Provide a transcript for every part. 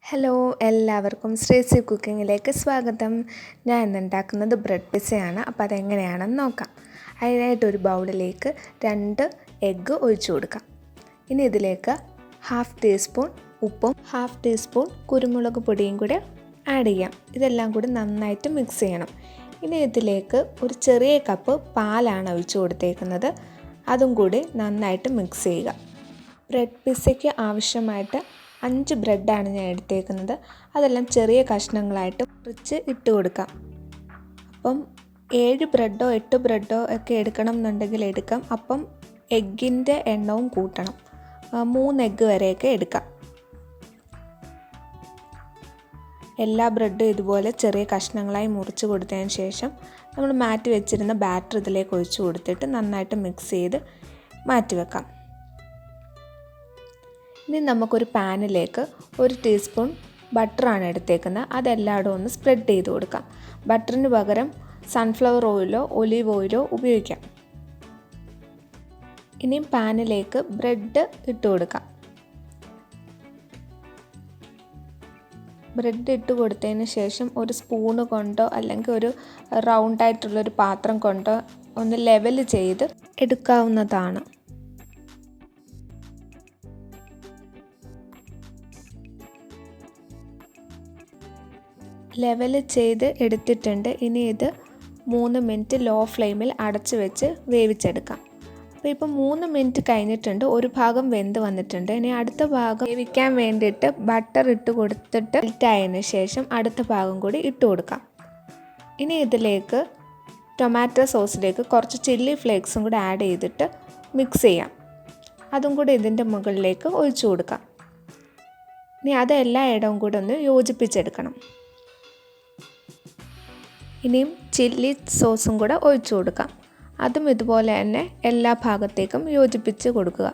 Hello, എല്ലാവർക്കും ശ്രീസി കുക്കിങ്ങിലേക്ക് സ്വാഗതം. ഞാൻ ഇന്നുണ്ടാക്കുന്നത് ബ്രെഡ് പിസയാണ്. അപ്പോൾ അതെങ്ങനെയാണെന്ന് നോക്കാം. അതിനായിട്ടൊരു ബൗളിലേക്ക് 2 എഗ്ഗ് ഒഴിച്ചു കൊടുക്കാം. ഇനി ഇതിലേക്ക് 1/2 ടീസ്പൂൺ ഉപ്പും 1/2 ടീസ്പൂൺ കുരുമുളക് പൊടിയും കൂടെ ആഡ് ചെയ്യാം. ഇതെല്ലാം കൂടി നന്നായിട്ട് മിക്സ് ചെയ്യണം. ഇനി ഇതിലേക്ക് ഒരു ചെറിയ കപ്പ് പാലാണ് ഒഴിച്ചു കൊടുത്തേക്കുന്നത്. അതും കൂടി നന്നായിട്ട് മിക്സ് ചെയ്യുക. ബ്രെഡ് പിസയ്ക്ക് ആവശ്യമായിട്ട് 5 ബ്രെഡാണ് ഞാൻ എടുത്തേക്കുന്നത്. അതെല്ലാം ചെറിയ കഷ്ണങ്ങളായിട്ട് മുറിച്ച് ഇട്ട് കൊടുക്കാം. അപ്പം 7 ബ്രെഡോ 8 ബ്രെഡോ ഒക്കെ എടുക്കണം എന്നുണ്ടെങ്കിൽ എടുക്കാം. അപ്പം എഗ്ഗിൻ്റെ എണ്ണവും കൂട്ടണം. 3 എഗ്ഗ് വരെയൊക്കെ എടുക്കാം. എല്ലാ ബ്രെഡും ഇതുപോലെ ചെറിയ കഷ്ണങ്ങളായി മുറിച്ച് കൊടുത്തതിന് ശേഷം നമ്മൾ മാറ്റി വെച്ചിരുന്ന ബാറ്റർ ഇതിലേക്ക് ഒഴിച്ച് കൊടുത്തിട്ട് നന്നായിട്ട് മിക്സ് ചെയ്ത് മാറ്റി വെക്കാം. ഇനി നമുക്കൊരു പാനിലേക്ക് 1 ടീസ്പൂൺ ബട്ടറാണ് എടുത്തേക്കുന്നത്. അതെല്ലായിടും ഒന്ന് സ്പ്രെഡ് ചെയ്ത് കൊടുക്കാം. ബട്ടറിന് പകരം സൺഫ്ലവർ ഓയിലോ ഒലീവ് ഓയിലോ ഉപയോഗിക്കാം. ഇനിയും പാനിലേക്ക് ബ്രെഡ് ഇട്ട് കൊടുക്കാം. ബ്രെഡ് ഇട്ട് കൊടുത്തതിന് ശേഷം ഒരു സ്പൂണ് കൊണ്ടോ അല്ലെങ്കിൽ ഒരു റൗണ്ടായിട്ടുള്ളൊരു പാത്രം കൊണ്ടോ ഒന്ന് ലെവൽ ചെയ്ത് എടുക്കാവുന്നതാണ്. ലെവൽ ചെയ്ത് എടുത്തിട്ടുണ്ട്. ഇനി ഇത് 3 മിനിറ്റ് ലോ ഫ്ലെയിമിൽ അടച്ച് വെച്ച് വേവിച്ചെടുക്കാം. അപ്പോൾ ഇപ്പോൾ 3 മിനിറ്റ് കഴിഞ്ഞിട്ടുണ്ട്. ഒരു ഭാഗം വെന്ത് വന്നിട്ടുണ്ട്. ഇനി അടുത്ത ഭാഗം വേവിക്കാൻ വേണ്ടിയിട്ട് ബട്ടർ ഇട്ട് കൊടുത്തിട്ട് മെൽറ്റായതിന് ശേഷം അടുത്ത ഭാഗം കൂടി ഇട്ട് കൊടുക്കാം. ഇനി ഇതിലേക്ക് ടൊമാറ്റോ സോസിലേക്ക് കുറച്ച് ചില്ലി ഫ്ലേക്സും കൂടി ആഡ് ചെയ്തിട്ട് മിക്സ് ചെയ്യാം. അതും കൂടി ഇതിൻ്റെ മുകളിലേക്ക് ഒഴിച്ചു കൊടുക്കാം. ഇനി അതെല്ലാ ഇടവും കൂടി ഒന്ന് യോജിപ്പിച്ചെടുക്കണം. ഇനിയും ചില്ലി സോസും കൂടെ ഒഴിച്ചു കൊടുക്കാം. അതും ഇതുപോലെ തന്നെ എല്ലാ ഭാഗത്തേക്കും യോജിപ്പിച്ച് കൊടുക്കുക.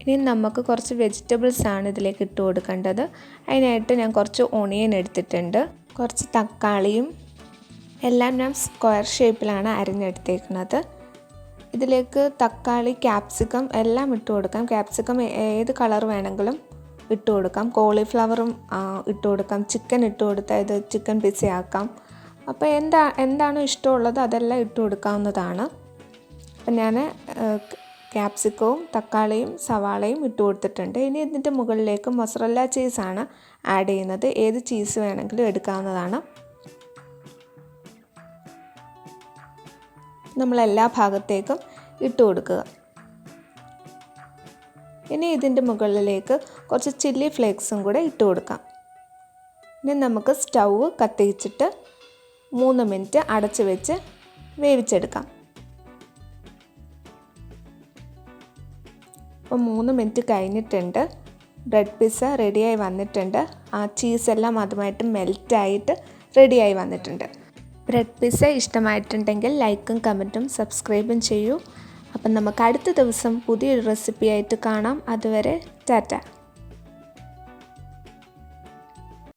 ഇനി നമുക്ക് കുറച്ച് വെജിറ്റബിൾസ് ആണ് ഇതിലേക്ക് ഇട്ട് കൊടുക്കേണ്ടത്. അതിനായിട്ട് ഞാൻ കുറച്ച് ഓണിയൻ എടുത്തിട്ടുണ്ട്, കുറച്ച് തക്കാളിയും എല്ലാം ഞാൻ സ്ക്വയർ ഷേപ്പിലാണ് അരിഞ്ഞെടുത്തേക്കുന്നത്. ഇതിലേക്ക് തക്കാളി, ക്യാപ്സിക്കം എല്ലാം ഇട്ട് കൊടുക്കാം. ക്യാപ്സിക്കം ഏത് കളർ വേണമെങ്കിലും ഇട്ട് കൊടുക്കാം. കോളിഫ്ലവറും ഇട്ട് കൊടുക്കാം. ചിക്കൻ ഇട്ട് കൊടുത്താൽ ഇത് ചിക്കൻ പിസയാക്കാം. അപ്പോൾ എന്താണോ ഇഷ്ടമുള്ളത് അതെല്ലാം ഇട്ട് കൊടുക്കാവുന്നതാണ്. അപ്പം ഞാൻ ക്യാപ്സിക്കവും തക്കാളിയും സവാളയും ഇട്ട് കൊടുത്തിട്ടുണ്ട്. ഇനി ഇതിൻ്റെ മുകളിലേക്ക് മൊസറല്ല ചീസാണ് ആഡ് ചെയ്യുന്നത്. ഏത് ചീസ് വേണമെങ്കിലും എടുക്കാവുന്നതാണ്. നമ്മളെല്ലാ ഭാഗത്തേക്കും ഇട്ട് കൊടുക്കുക. ഇനി ഇതിൻ്റെ മുകളിലേക്ക് കുറച്ച് ചില്ലി ഫ്ലേക്സും കൂടെ ഇട്ട് കൊടുക്കാം. ഇനി നമുക്ക് സ്റ്റൗവ് കത്തിച്ചിട്ട് 3 മിനിറ്റ് അടച്ച് വെച്ച് വേവിച്ചെടുക്കാം. അപ്പോൾ 3 മിനിറ്റ് കഴിഞ്ഞിട്ടുണ്ട്. ബ്രെഡ് പിസ്സ റെഡിയായി വന്നിട്ടുണ്ട്. ആ ചീസെല്ലാം അതുമായിട്ട് മെൽറ്റായിട്ട് റെഡിയായി വന്നിട്ടുണ്ട്. ബ്രെഡ് പിസ്സ ഇഷ്ടമായിട്ടുണ്ടെങ്കിൽ ലൈക്കും കമൻറ്റും സബ്സ്ക്രൈബും ചെയ്യൂ. അപ്പം നമുക്ക് അടുത്ത ദിവസം പുതിയൊരു റെസിപ്പിയായിട്ട് കാണാം. അതുവരെ ടാറ്റ.